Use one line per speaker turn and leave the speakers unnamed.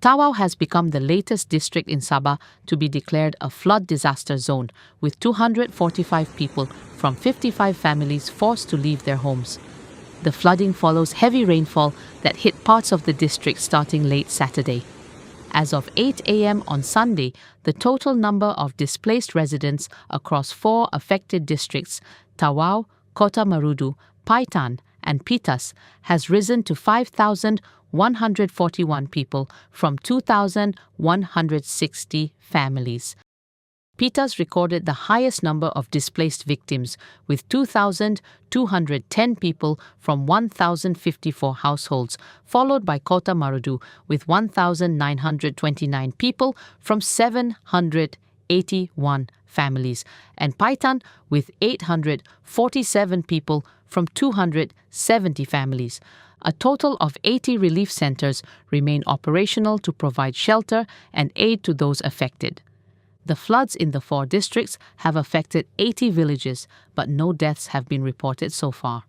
Tawau has become the latest district in Sabah to be declared a flood disaster zone, with 245 people from 55 families forced to leave their homes. The flooding follows heavy rainfall that hit parts of the district starting late Saturday. As of 8 a.m. on Sunday, the total number of displaced residents across 4 affected districts, Tawau, Kota Marudu, Paitan, and Pitas, has risen to 5,141 people from 2,160 families. Pitas recorded the highest number of displaced victims, with 2,210 people from 1,054 households, followed by Kota Marudu with 1,929 people from 781 families, and Paitan with 847 people from 270 families. A total of 80 relief centers remain operational to provide shelter and aid to those affected. The floods in the 4 districts have affected 80 villages, but no deaths have been reported so far.